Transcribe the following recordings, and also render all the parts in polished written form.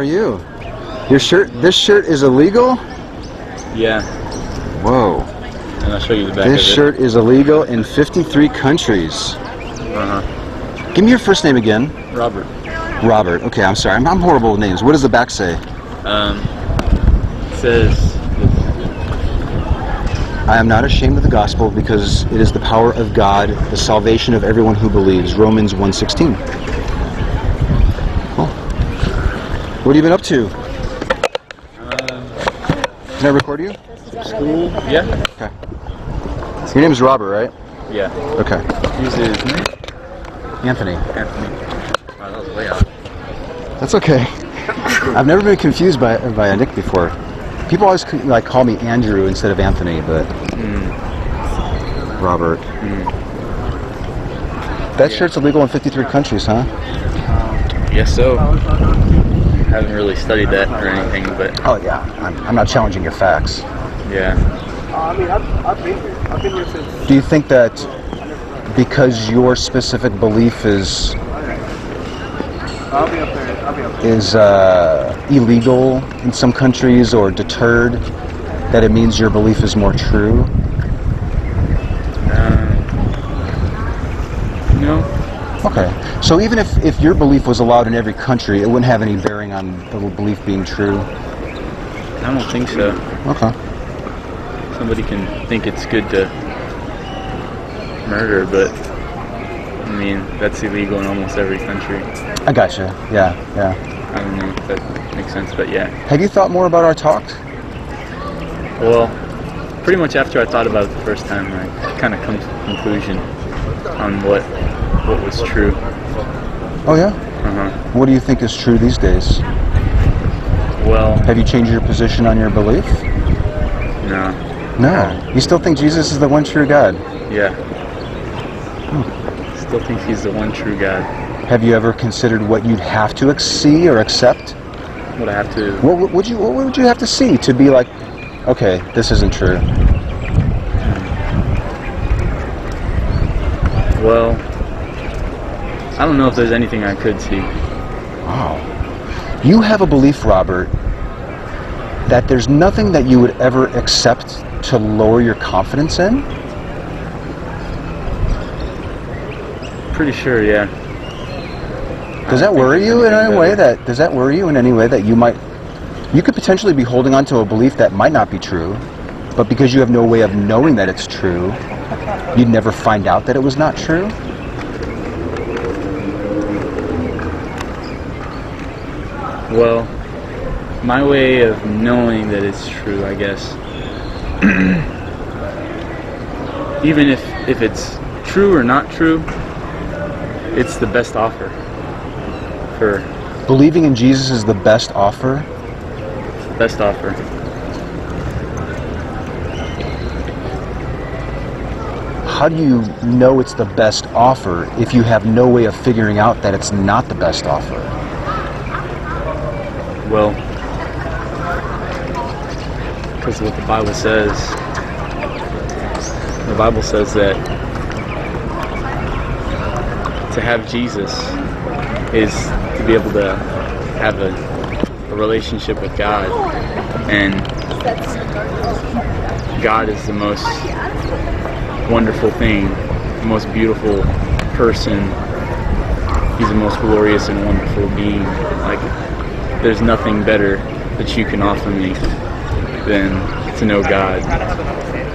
are you? This shirt is illegal? Yeah. Whoa. And I'll show you the back of it. This shirt is illegal in 53 countries. Uh-huh. Give me your first name again. Robert. Robert. Okay, I'm sorry. I'm horrible with names. What does the back say? It says... I am not ashamed of the gospel because it is the power of God, the salvation of everyone who believes. Romans 1:16. Cool. What have you been up to? Can I record you? School? Yeah. Okay. Your name is Robert, right? Yeah. Okay. Who's his name? Anthony. Anthony. Wow, that was way out. That's okay. I've never been confused by a nick before. People always call me Andrew instead of Anthony, but Robert. That shirt's illegal in 53 countries, huh? Guess so. Haven't really studied that or anything, but... Oh yeah, I'm not challenging your facts. Yeah. I mean, I've been here since... Do you think that because your specific belief is I'll be up there. Illegal in some countries or deterred, that it means your belief is more true? No. Okay. So even if your belief was allowed in every country, it wouldn't have any bearing on the belief being true? I don't think so. Okay. Somebody can think it's good to murder, but I mean, that's illegal in almost every country. I gotcha. Yeah. I don't know if that makes sense, but yeah. Have you thought more about our talks? Well, pretty much after I thought about it the first time, I kind of come to a conclusion on what was true. Oh yeah? Uh-huh. What do you think is true these days? Well... Have you changed your position on your belief? No. No. You still think Jesus is the one true God? Yeah. Still think he's the one true God. Have you ever considered what you'd have to see or accept? What I have to... What would you have to see to be like, okay, this isn't true? Well, I don't know if there's anything I could see. Wow. You have a belief, Robert, that there's nothing that you would ever accept to lower your confidence in? Pretty sure, yeah. Does that worry you in any way that you could potentially be holding on to a belief that might not be true, but because you have no way of knowing that it's true, you'd never find out that it was not true? Well, my way of knowing that it's true, I guess, even if it's true or not true, it's the best offer. Believing in Jesus is the best offer? It's the best offer. How do you know it's the best offer if you have no way of figuring out that it's not the best offer? Well, because of what the Bible says. The Bible says that to have Jesus is to be able to have a relationship with God, and God is the most wonderful thing, the most beautiful person. He's the most glorious and wonderful being. Like, there's nothing better that you can offer me than to know God,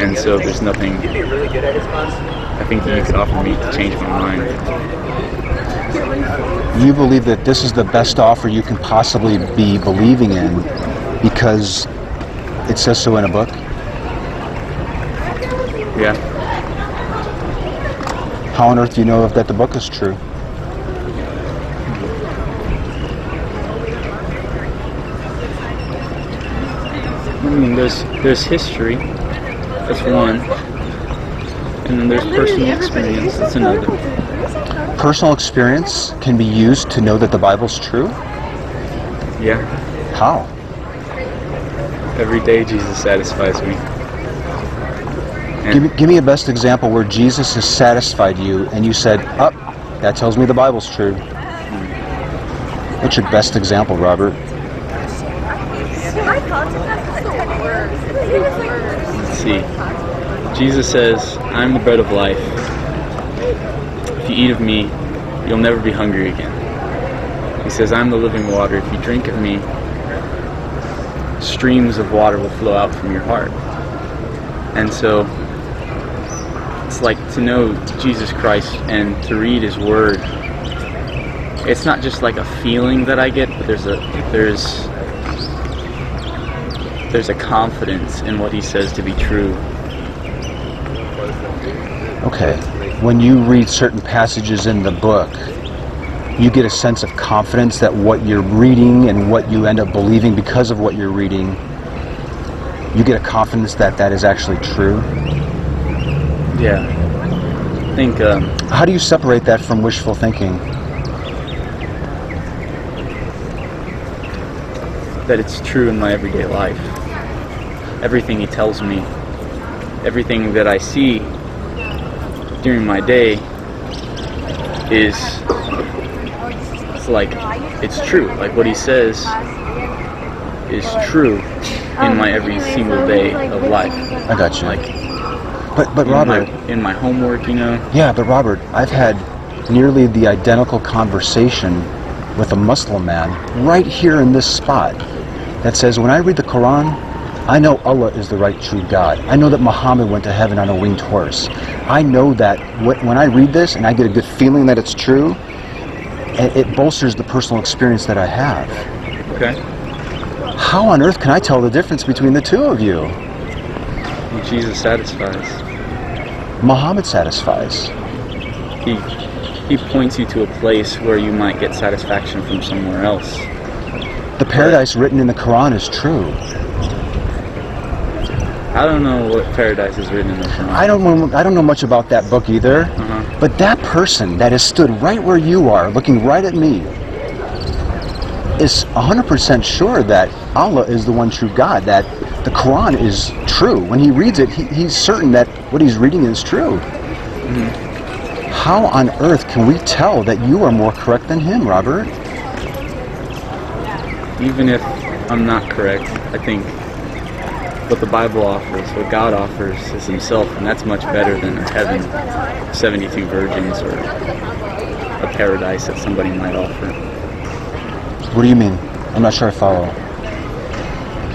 and so there's nothing I think that you could offer me to change my mind. You believe that this is the best offer you can possibly be believing in because it says so in a book? Yeah. How on earth do you know that the book is true? I mean, there's history, that's one, and then there's personal experience, that's another. Personal experience can be used to know that the Bible's true? Yeah. How? Every day Jesus satisfies me. Give me a best example where Jesus has satisfied you and you said, that tells me the Bible's true. What's your best example, Robert? Let's see. Jesus says, "I'm the bread of life. If you eat of me, you'll never be hungry again." He says, "I'm the living water. If you drink of me, streams of water will flow out from your heart." And so it's like to know Jesus Christ and to read his word. It's not just like a feeling that I get, but there's a confidence in what he says to be true. Okay. When you read certain passages in the book, you get a sense of confidence that what you're reading and what you end up believing because of what you're reading, you get a confidence that that is actually true. Yeah. I think, how do you separate that from wishful thinking? that it's true in my everyday life. Everything he tells me, everything that I see during my day is, it's like, it's true. Like what he says is true in my every single day of life. I got you. Like, but Robert, in my homework, you know. Yeah, but Robert, I've had nearly the identical conversation with a Muslim man right here in this spot that says, when I read the Quran, I know Allah is the right true God. I know that Muhammad went to heaven on a winged horse. I know that when I read this and I get a good feeling that it's true, it bolsters the personal experience that I have. Okay. How on earth can I tell the difference between the two of you? Jesus satisfies. Muhammad satisfies. He points you to a place where you might get satisfaction from somewhere else. The paradise written in the Quran is true. I don't know what paradise is written in the Quran. I don't know much about that book either. But that person that has stood right where you are, looking right at me, is 100% sure that Allah is the one true God, that the Quran is true. When he reads it, he's certain that what he's reading is true. How on earth can we tell that you are more correct than him, Robert? Even if I'm not correct, I think what the Bible offers, what God offers, is himself, and that's much better than a heaven, 72 virgins, or a paradise that somebody might offer. What do you mean? I'm not sure I follow.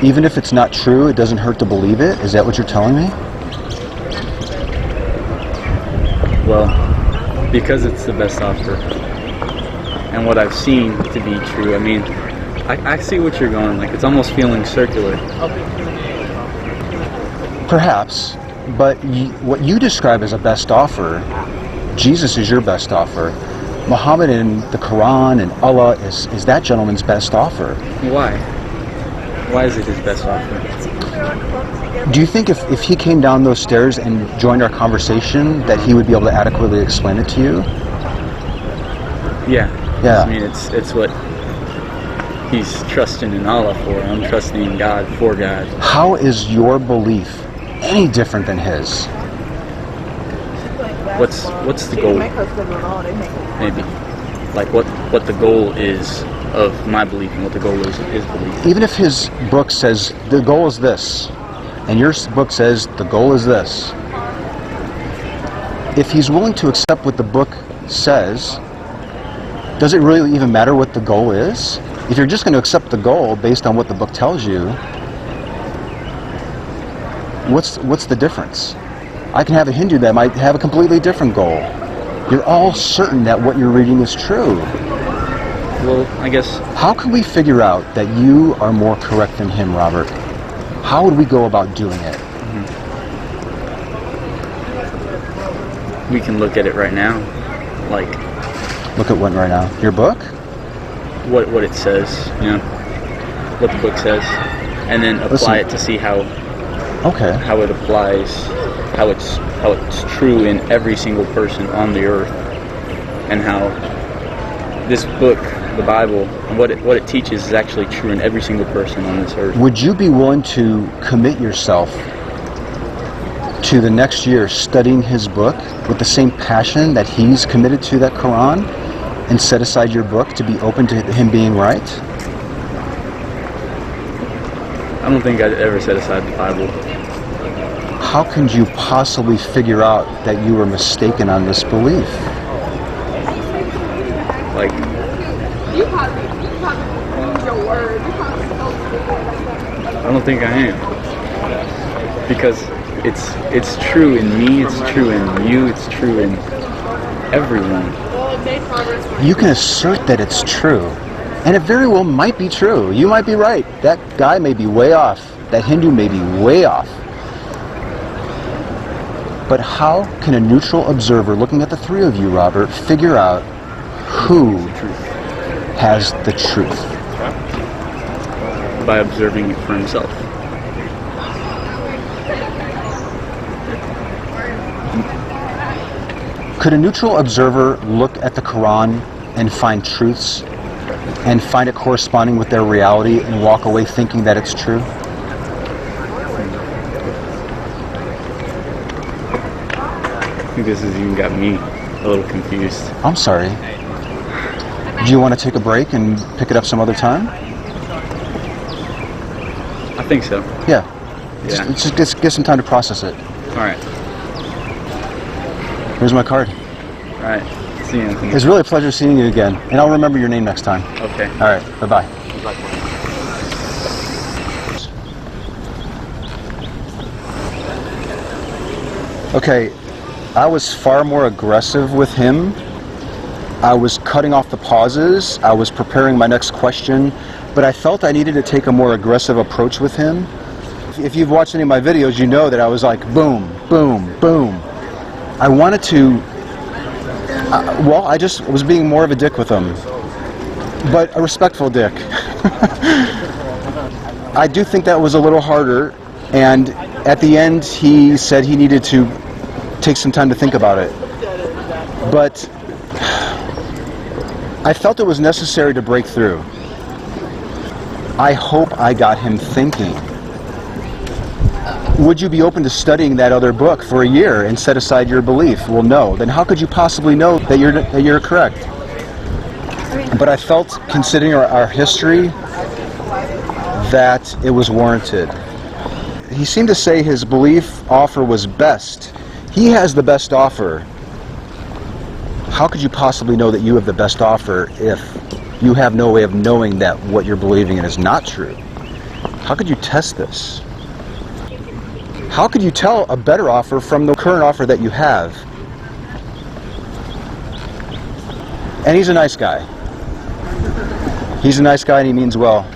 Even if it's not true, it doesn't hurt to believe it? Is that what you're telling me? Well, because it's the best offer, and what I've seen to be true. I mean, I see what you're going, like it's almost feeling circular. Perhaps, but what you describe as a best offer, Jesus is your best offer. Muhammad and the Quran and Allah is that gentleman's best offer. Why? Why is it his best offer? Do you think if he came down those stairs and joined our conversation that he would be able to adequately explain it to you? Yeah. Yeah. I mean, it's what he's trusting in Allah for. I'm trusting in God for God. How is your belief any different than his? What's the goal? Maybe. Like what the goal is of my belief and what the goal is of his belief. Even if his book says the goal is this, and your book says the goal is this, if he's willing to accept what the book says, does it really even matter what the goal is? If you're just going to accept the goal based on what the book tells you, what's the difference? I can have a Hindu that might have a completely different goal. You're all certain that what you're reading is true. Well, I guess... How can we figure out that you are more correct than him, Robert? How would we go about doing it? We can look at it right now. Like... Look at what right now? Your book? What it says, you know? What the book says. And then apply it to see how it applies, how it's true in every single person on the earth, and how this book, the Bible, and what it teaches is actually true in every single person on this earth. Would you be willing to commit yourself to the next year studying his book with the same passion that he's committed to that Quran, and set aside your book to be open to him being right? I I don't think I'd ever set aside the Bible. How could you possibly figure out that you were mistaken on this belief? Like, You probably use your words. You probably so stupid. I don't think I am. Because it's true in me, it's true in you, it's true in everyone. You can assert that it's true, and it very well might be true. You might be right. That guy may be way off. That Hindu may be way off. But how can a neutral observer looking at the three of you, Robert, figure out who has the truth? By observing it for himself. Could a neutral observer look at the Quran and find truths and find it corresponding with their reality and walk away thinking that it's true? I think this has even got me a little confused. I'm sorry. Do you want to take a break and pick it up some other time? I think so. Yeah. Yeah. Just get some time to process it. Alright. Here's my card. Alright. See you, Anthony. It's really a pleasure seeing you again, and I'll remember your name next time. Okay. All right. Bye-bye. Okay, I was far more aggressive with him. I was cutting off the pauses. I was preparing my next question, but I felt I needed to take a more aggressive approach with him. If you've watched any of my videos, you know that I was like, boom, boom, boom. I wanted to, well, I just was being more of a dick with him, but a respectful dick. I do think that was a little harder, and at the end he said he needed to take some time to think about it. But I felt it was necessary to break through. I hope I got him thinking. Would you be open to studying that other book for a year and set aside your belief? Well, no. Then how could you possibly know that you're correct? But I felt, considering our history, that it was warranted. He seemed to say his belief offer was best. He has the best offer. How could you possibly know that you have the best offer if you have no way of knowing that what you're believing in is not true? How could you test this? How could you tell a better offer from the current offer that you have? And he's a nice guy. He's a nice guy and he means well.